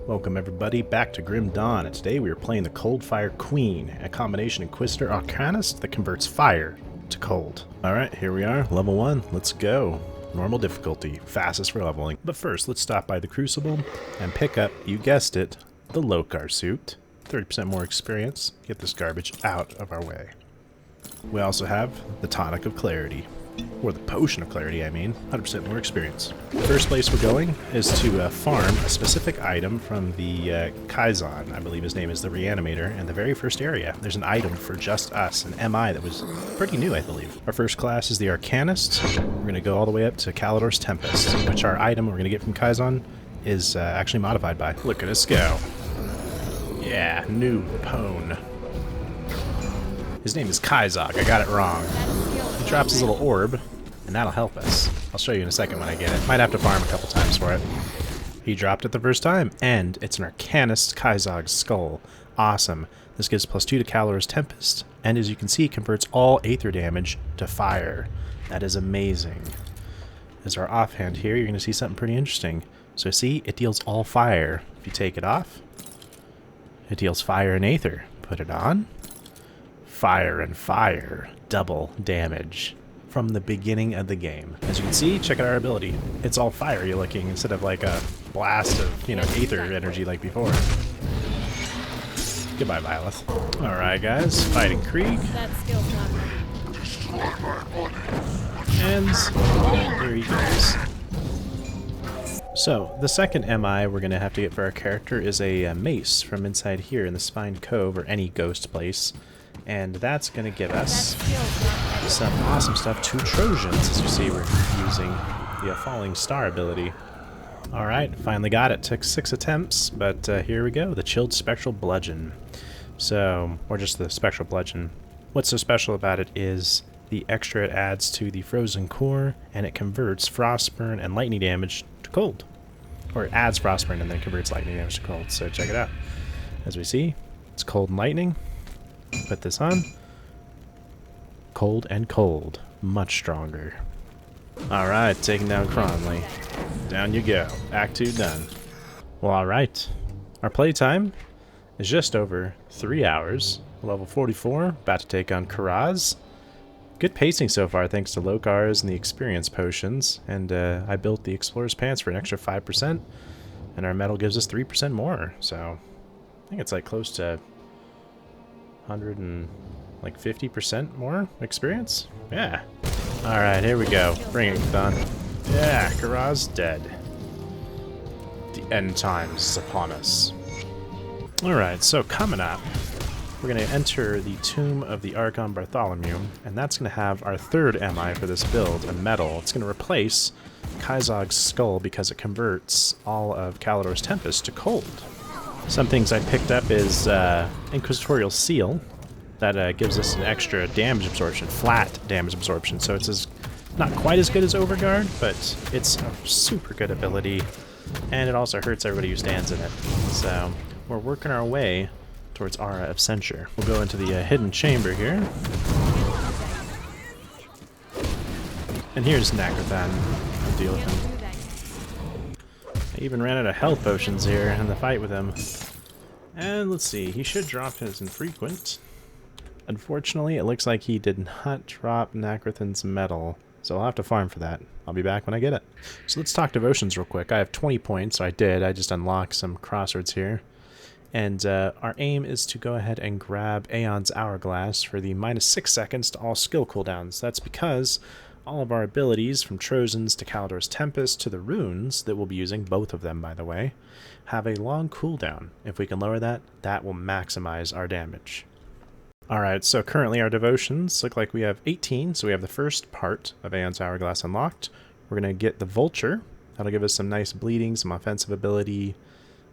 Welcome everybody back to Grim Dawn, and today we are playing the KoldFire Queen, a combination Inquisitor Arcanist that converts fire to cold. Alright, here we are, level 1, let's go. Normal difficulty, fastest for leveling. But first, let's stop by the Crucible and pick up, you guessed it, the Lokar suit. 30% more experience, get this garbage out of our way. We also have the Tonic of Clarity. Or the Potion of Clarity, I mean. 100% more experience. First place we're going is to farm a specific item from the Trozan. I believe his name is the Reanimator. In the very first area, there's an item for just us, an MI that was pretty new, I believe. Our first class is the Arcanist. We're going to go all the way up to Callidor's Tempest, which our item we're going to get from Trozan is actually modified by. Look at us go. Yeah, new Pone. His name is Kaizog, I got it wrong. He drops his little orb, and that'll help us. I'll show you in a second when I get it. Might have to farm a couple times for it. He dropped it the first time, and it's an Arcanist Kaizog skull. Awesome. This gives +2 to Callidor's Tempest, and as you can see, it converts all Aether damage to fire. That is amazing. As our offhand here, you're going to see something pretty interesting. So see, it deals all fire. If you take it off, it deals fire and Aether. Put it on. Fire and fire. Double damage from the beginning of the game. As you can see, check out our ability. It's all fiery looking instead of like a blast of, Aether energy like before. Goodbye, Violet. Alright, guys. Fighting Krieg. And there he goes. So, the second MI we're going to have to get for our character is a mace from inside here in the Spine Cove, or any ghost place. And that's going to give us some awesome stuff. 2 Trojans, as you see, we're using the Falling Star ability. Alright, finally got it. Took 6 attempts, but here we go. The Chilled Spectral Bludgeon. So, or just the Spectral Bludgeon. What's so special about it is the extra it adds to the Frozen Core, and it converts Frostburn and Lightning damage to cold. Or it adds Frostburn and then converts Lightning damage to cold, so check it out. As we see, it's Cold and Lightning. Put this on. Cold and cold. Much stronger. Alright, taking down Cronley. Down you go. Act 2 done. Well, alright. Our playtime is just over 3 hours. Level 44. About to take on Karaz. Good pacing so far thanks to Lokars and the experience potions. And I built the Explorer's Pants for an extra 5%. And our metal gives us 3% more. So I think it's like close to 150% more experience? Yeah. Alright, here we go. Bring it, Thun. Yeah, Karaz dead. The end times is upon us. Alright, so coming up, we're going to enter the Tomb of the Archon Bartholomew, and that's going to have our third MI for this build, a metal. It's going to replace Kaizog's skull because it converts all of Callidor's Tempest to cold. Some things I picked up is Inquisitorial Seal. That gives us an extra damage absorption, flat damage absorption. So it's not quite as good as Overguard, but it's a super good ability. And it also hurts everybody who stands in it. So we're working our way towards Aura of Censure. We'll go into the hidden chamber here. And here's Nagrathan. I'll deal with him. I even ran out of health potions here in the fight with him. And let's see, he should drop his infrequent. Unfortunately, it looks like he did not drop Nagrathan's medal, so I'll have to farm for that. I'll be back when I get it. So let's talk devotions real quick. I have 20 points, so I just unlocked some crosswords here. And our aim is to go ahead and grab Aeon's hourglass for the -6 seconds to all skill cooldowns. That's because all of our abilities, from Trozan's to Callidor's Tempest to the runes that we'll be using, both of them by the way, have a long cooldown. If we can lower that, that will maximize our damage. Alright, so currently our devotions look like we have 18, so we have the first part of Aeon's hourglass unlocked. We're going to get the Vulture. That'll give us some nice bleeding, some offensive ability,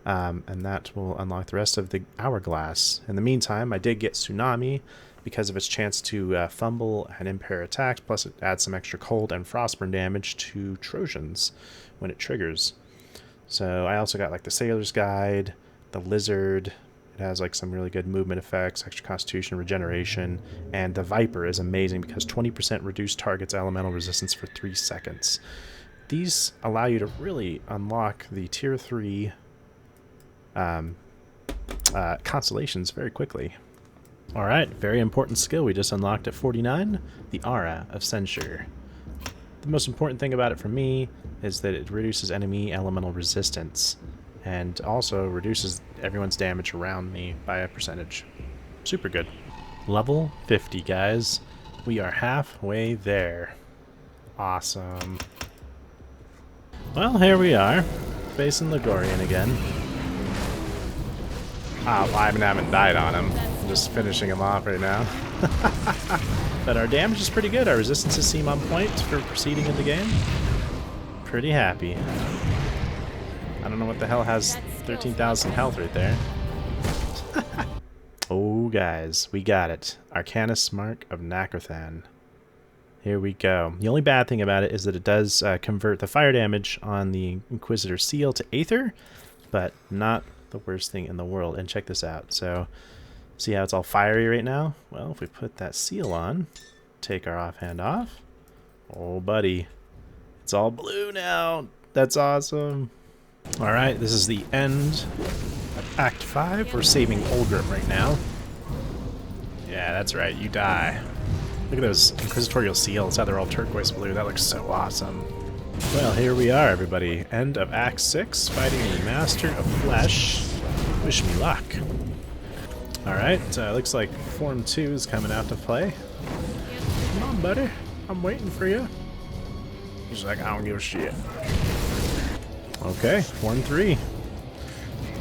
and that will unlock the rest of the hourglass. In the meantime, I did get Tsunami because of its chance to fumble and impair attacks, plus it adds some extra cold and frostburn damage to Trojans when it triggers. So I also got like the Sailor's Guide, the Lizard. It has like some really good movement effects, extra constitution, regeneration, and the Viper is amazing because 20% reduced target's elemental resistance for 3 seconds. These allow you to really unlock the tier 3 constellations very quickly. Alright, very important skill we just unlocked at 49, the Aura of Censure. The most important thing about it for me is that it reduces enemy elemental resistance, and also reduces everyone's damage around me by a percentage. Super good. Level 50, guys. We are halfway there. Awesome. Well, here we are, facing Ligorian again. I haven't died on him. I'm just finishing him off right now. But our damage is pretty good. Our resistances seem on point for proceeding in the game. Pretty happy. I don't know what the hell has 13,000 health right there. Oh, guys, we got it. Arcanist Mark of Nacrothan. Here we go. The only bad thing about it is that it does convert the fire damage on the Inquisitor seal to Aether, but not the worst thing in the world. And check this out. So, see how it's all fiery right now? Well, if we put that seal on, take our offhand off. Oh, buddy. It's all blue now. That's awesome. Alright, this is the end of Act 5. We're saving Olgrim right now. Yeah, that's right. You die. Look at those Inquisitorial seals, how they're all turquoise blue. That looks so awesome. Well, here we are, everybody. End of Act 6, fighting the Master of Flesh. Wish me luck. Alright, looks like Form 2 is coming out to play. Come on, buddy. I'm waiting for you. He's like, I don't give a shit. Okay, Form 3.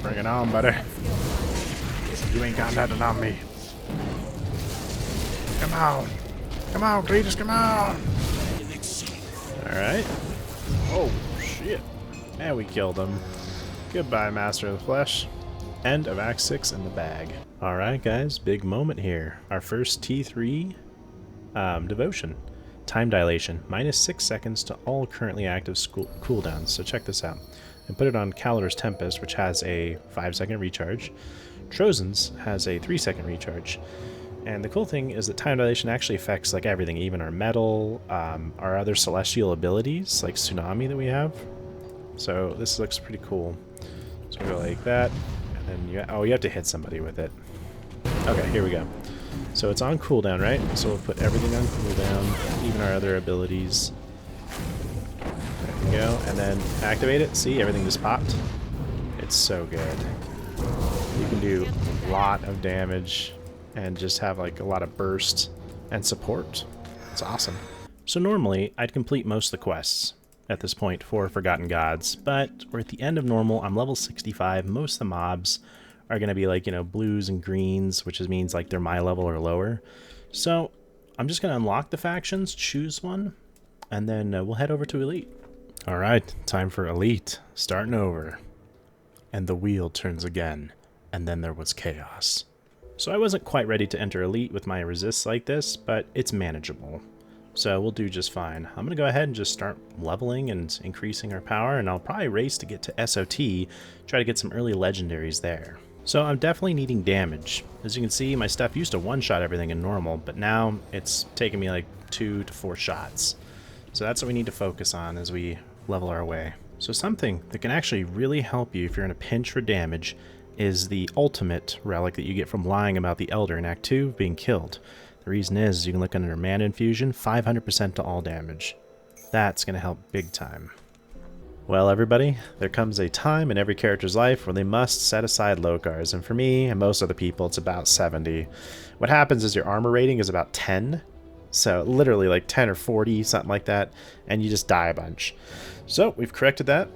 Bring it on, buddy. You ain't got nothing on me. Come on. Come on, Cletus, come on! Alright. Oh, shit. And we killed him. Goodbye, Master of the Flesh. End of Act 6 in the bag. Alright, guys, big moment here. Our first T3 devotion. Time dilation. -6 seconds to all currently active cooldowns. So check this out. I put it on Callidor's Tempest, which has a 5-second recharge. Trozan's has a 3-second recharge. And the cool thing is that time dilation actually affects like everything, even our metal, our other celestial abilities, like Tsunami that we have. So this looks pretty cool. So we go like that, and then you have to hit somebody with it. Okay, here we go. So it's on cooldown, right? So we'll put everything on cooldown, even our other abilities. There we go, and then activate it. See, everything just popped. It's so good. You can do a lot of damage and just have like a lot of burst and support. It's awesome. So normally I'd complete most of the quests at this point for Forgotten Gods, but we're at the end of normal. I'm level 65. Most of the mobs are going to be like, you know, blues and greens, which means like they're my level or lower. So I'm just going to unlock the factions, choose one, and then we'll head over to Elite. All right, time for Elite. Starting over. And the wheel turns again. And then there was chaos. So I wasn't quite ready to enter Elite with my resists like this, but it's manageable. So we'll do just fine. I'm going to go ahead and just start leveling and increasing our power, and I'll probably race to get to SOT, try to get some early legendaries there. So I'm definitely needing damage. As you can see, my stuff used to one-shot everything in normal, but now it's taking me like 2 to 4 shots. So that's what we need to focus on as we level our way. So something that can actually really help you if you're in a pinch for damage is the ultimate relic that you get from lying about the Elder in Act 2 being killed. The reason is you can look under Mana Infusion, 500% to all damage. That's going to help big time. Well, everybody, there comes a time in every character's life where they must set aside Lokars, and for me and most other people it's about 70. What happens is your armor rating is about 10, so literally like 10 or 40, something like that, and you just die a bunch. So we've corrected that.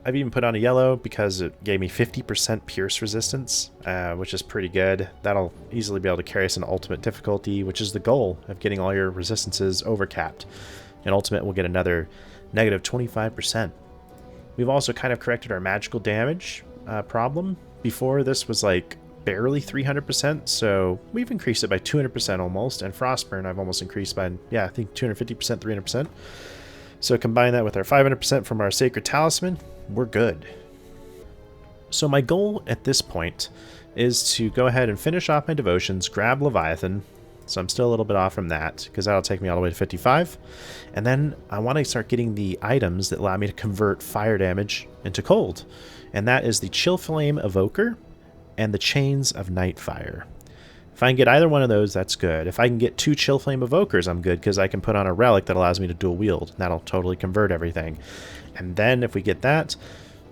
I've even put on a yellow because it gave me 50% pierce resistance, which is pretty good. That'll easily be able to carry us in ultimate difficulty, which is the goal of getting all your resistances overcapped. In ultimate, we'll get another negative 25%. We've also kind of corrected our magical damage problem. Before, this was like barely 300%, so we've increased it by 200% almost, and frostburn I've almost increased by, yeah, I think 250%, 300%. So combine that with our 500% from our Sacred Talisman, we're good. So my goal at this point is to go ahead and finish off my devotions, grab Leviathan, So I'm still a little bit off from that, because that'll take me all the way to 55. And then I want to start getting the items that allow me to convert fire damage into cold. And that is the Chill Flame Evoker and the Chains of Nightfire. If I can get either one of those, that's good. If I can get 2 Chill Flame Evokers, I'm good, because I can put on a relic that allows me to dual wield. That'll totally convert everything. And then if we get that,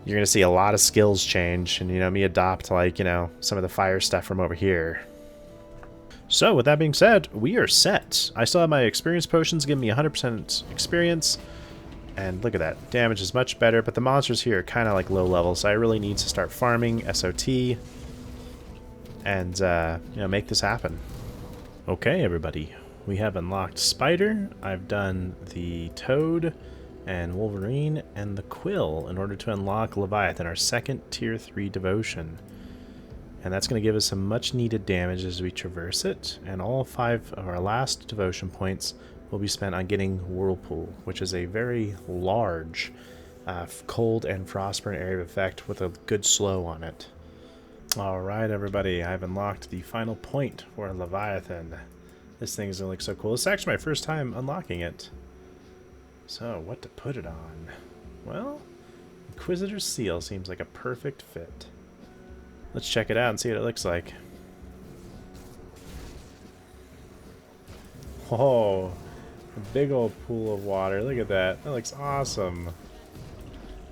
you're going to see a lot of skills change, and, you know, me adopt, like, you know, some of the fire stuff from over here. So, with that being said, we are set. I still have my experience potions giving me 100% experience. And look at that. Damage is much better, but the monsters here are kind of like low level, so I really need to start farming SOT and, you know, make this happen. Okay, everybody. We have unlocked Spider. I've done the Toad and Wolverine and the Quill in order to unlock Leviathan, our second tier 3 devotion. And that's going to give us some much needed damage as we traverse it. And all 5 of our last devotion points will be spent on getting Whirlpool, which is a very large cold and frostburn area of effect with a good slow on it. Alright, everybody, I've unlocked the final point for Leviathan. This thing is going to look so cool. It's actually my first time unlocking it. So, what to put it on? Well, Inquisitor's Seal seems like a perfect fit. Let's check it out and see what it looks like. Oh, a big old pool of water. Look at that. That looks awesome.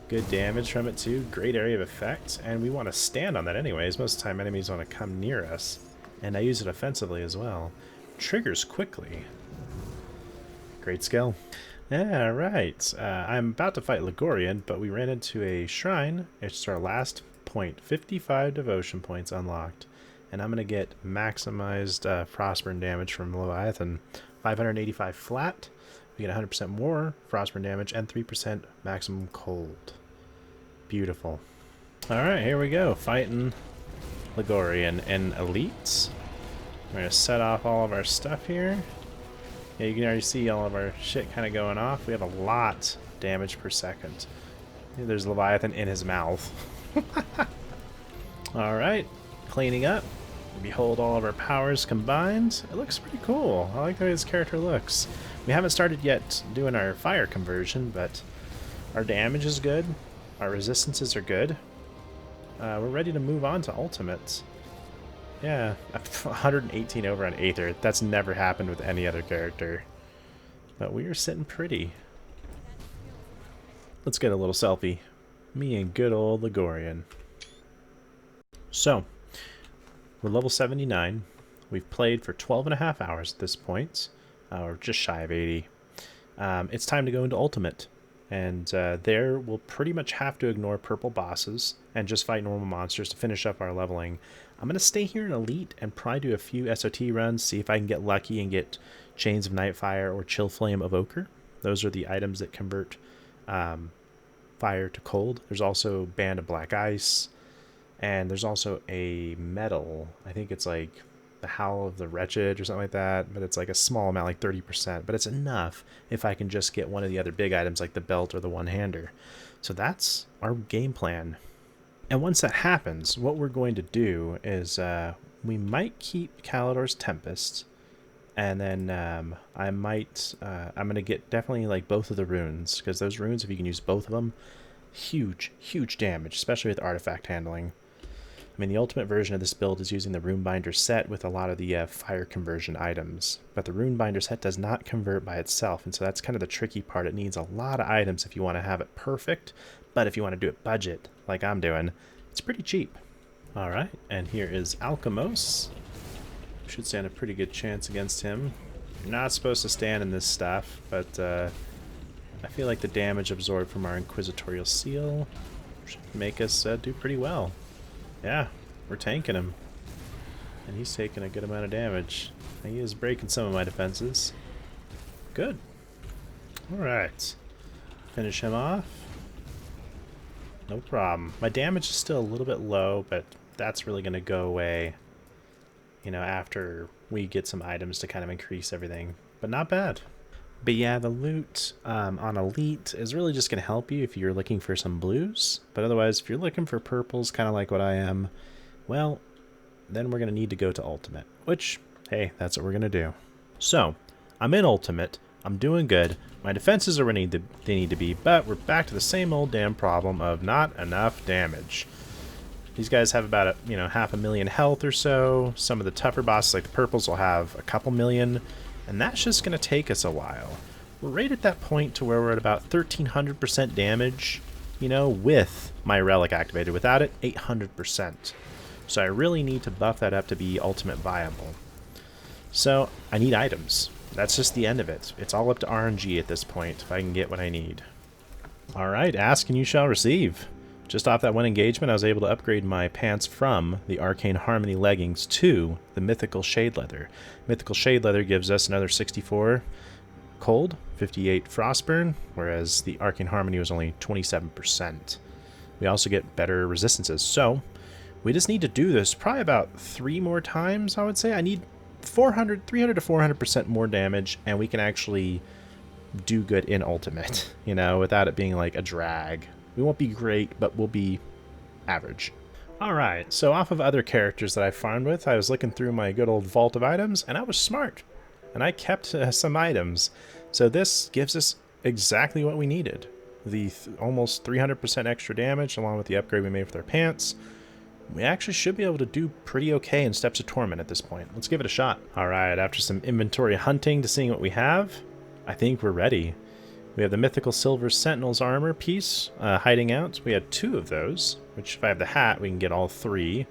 Good damage from it too. Great area of effect. And we want to stand on that anyways. Most of the time enemies want to come near us. And I use it offensively as well. Triggers quickly. Great skill. Yeah, right. I'm about to fight Ligorian, but we ran into a shrine. It's our last point. 55 devotion points unlocked. And I'm going to get maximized frostburn damage from Leviathan. 585 flat. We get 100% more frostburn damage and 3% maximum cold. Beautiful. Alright, here we go. Fighting Ligorian and elites. We're going to set off all of our stuff here. Yeah, you can already see all of our shit kind of going off. We have a lot damage per second. There's Leviathan in his mouth. Alright, cleaning up. Behold all of our powers combined. It looks pretty cool. I like the way this character looks. We haven't started yet doing our fire conversion, but our damage is good. Our resistances are good. We're ready to move on to ultimates. Yeah, 118 over on Aether. That's never happened with any other character. But we are sitting pretty. Let's get a little selfie. Me and good old Ligorian. So, we're level 79. We've played for 12.5 hours at this point. We're just shy of 80. It's time to go into Ultimate. And there we'll pretty much have to ignore purple bosses and just fight normal monsters to finish up our leveling. I'm going to stay here in Elite and probably do a few SOT runs, see if I can get lucky and get Chains of Nightfire or Chill Flame Evoker. Those are the items that convert fire to cold. There's also Band of Black Ice. And there's also a medal. I think it's like the Howl of the Wretched or something like that. But it's like a small amount, like 30%. But it's enough if I can just get one of the other big items like the belt or the one-hander. So that's our game plan. And once that happens, what we're going to do is we might keep Callidor's Tempest. And then I'm going to get definitely like both of the runes. Because those runes, if you can use both of them, huge, huge damage. Especially with artifact handling. I mean, the ultimate version of this build is using the Runebinder set with a lot of the fire conversion items. But the Runebinder set does not convert by itself, and so that's kind of the tricky part. It needs a lot of items if you want to have it perfect, but if you want to do it budget, like I'm doing, it's pretty cheap. Alright, and here is Alchemos. We should stand a pretty good chance against him. You're not supposed to stand in this stuff, but I feel like the damage absorbed from our Inquisitorial Seal should make us do pretty well. Yeah, we're tanking him. And he's taking a good amount of damage. He is breaking some of my defenses. Good. Alright. Finish him off. No problem. My damage is still a little bit low, but that's really going to go away, you know, after we get some items to kind of increase everything. But not bad. But yeah, the loot on Elite is really just going to help you if you're looking for some blues. But otherwise, if you're looking for purples, kind of like what I am, well, then we're going to need to go to Ultimate. Which, hey, that's what we're going to do. So, I'm in ultimate. I'm doing good. My defenses are where they need to be, but we're back to the same old damn problem of not enough damage. These guys have about, half a million health or so. Some of the tougher bosses, like the purples, will have a couple million, and that's just going to take us a while. We're right at that point to where we're at about 1,300% damage, with my relic activated. Without it, 800%. So I really need to buff that up to be ultimate viable. So I need items. That's just the end of it. It's all up to RNG at this point, if I can get what I need. Alright, ask and you shall receive. Just off that one engagement, I was able to upgrade my pants from the Arcane Harmony leggings to the Mythical Shade Leather. Mythical Shade Leather gives us another 64 cold, 58 frostburn, whereas the Arcane Harmony was only 27%. We also get better resistances. So we just need to do this probably about 3 more times, I would say. I need 300 to 400% more damage, and we can actually do good in ultimate, without it being like a drag. We won't be great, but we'll be average. Alright, so off of other characters that I farmed with, I was looking through my good old vault of items, and I was smart. And I kept some items. So this gives us exactly what we needed. The almost 300% extra damage, along with the upgrade we made with our pants. We actually should be able to do pretty okay in Steps of Torment at this point. Let's give it a shot. Alright, after some inventory hunting to seeing what we have, I think we're ready. We have the Mythical Silver Sentinel's armor piece hiding out. We had 2 of those, which if I have the hat, we can get all 3,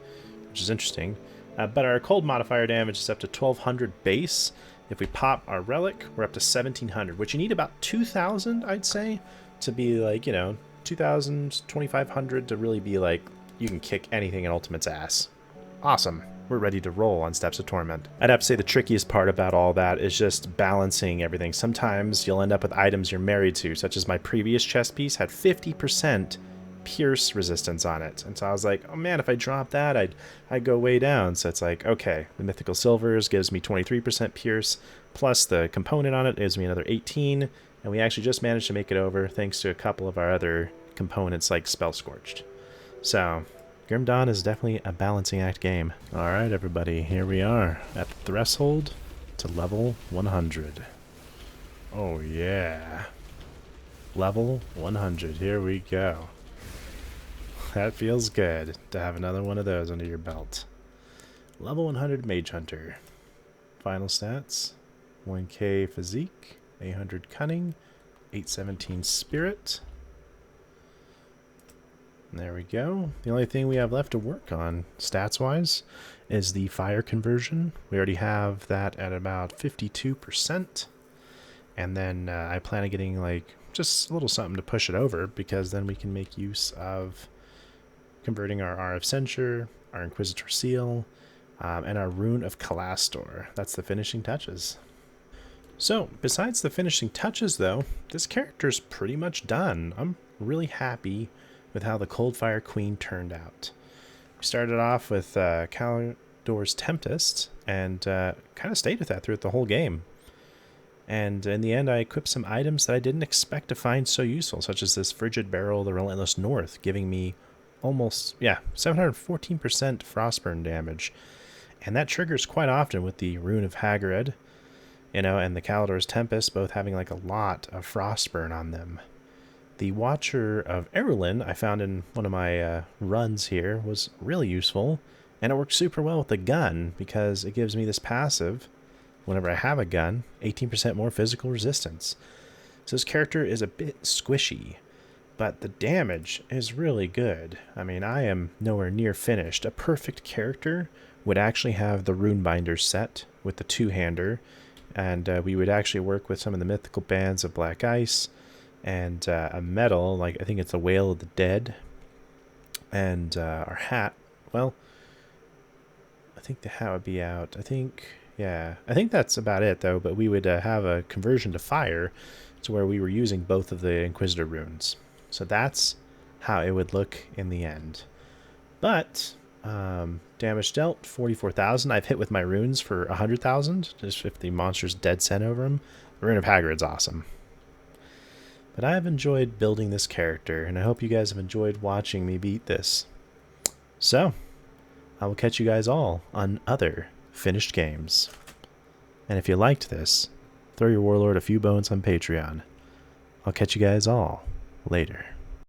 which is interesting. But our cold modifier damage is up to 1200 base. If we pop our relic, we're up to 1700, which you need about 2000, I'd say, to be like, 2000, 2500 to really be like, you can kick anything in Ultimate's ass. Awesome. We're ready to roll on Steps of Torment. I'd have to say the trickiest part about all that is just balancing everything. Sometimes you'll end up with items you're married to, such as my previous chest piece had 50% pierce resistance on it. And so I was like, oh man, if I drop that, I'd go way down. So it's like, okay, the Mythical Silvers gives me 23% pierce, plus the component on it gives me another 18, and we actually just managed to make it over thanks to a couple of our other components like Spell Scorched. So Grim Dawn is definitely a balancing act game. Alright everybody, here we are at the threshold to level 100. Oh yeah. Level 100, here we go. That feels good to have another one of those under your belt. Level 100 Mage Hunter. Final stats, 1k physique, 800 cunning, 817 spirit. There we go. The only thing we have left to work on, stats-wise, is the fire conversion. We already have that at about 52%. And then I plan on getting like just a little something to push it over, because then we can make use of converting our RF Censure, our Inquisitor Seal, and our Rune of Callidor. That's the finishing touches. So, besides the finishing touches though, this character's pretty much done. I'm really happy with how the KoldFire Queen turned out. We started off with Callidor's Tempest, and kind of stayed with that throughout the whole game. And in the end, I equipped some items that I didn't expect to find so useful, such as this Frigid Barrel, the Relentless North, giving me almost, 714% frostburn damage. And that triggers quite often with the Rune of Hagrid, and the Callidor's Tempest, both having like a lot of frostburn on them. The Watcher of Erulin I found in one of my runs here was really useful, and it works super well with the gun because it gives me this passive, whenever I have a gun, 18% more physical resistance. So this character is a bit squishy, but the damage is really good. I mean, I am nowhere near finished. A perfect character would actually have the Runebinder set with the two-hander, and we would actually work with some of the mythical bands of Black Ice, and a medal, like I think it's a Whale of the Dead, and our hat, well, I think the hat would be out. I think that's about it though, but we would have a conversion to fire to where we were using both of the Inquisitor runes. So that's how it would look in the end. But damage dealt 44,000. I've hit with my runes for 100,000, just if the monster's dead set over them. The Rune of Hagrid's awesome. But I have enjoyed building this character, and I hope you guys have enjoyed watching me beat this. So, I will catch you guys all on other finished games. And if you liked this, throw your warlord a few bones on Patreon. I'll catch you guys all later.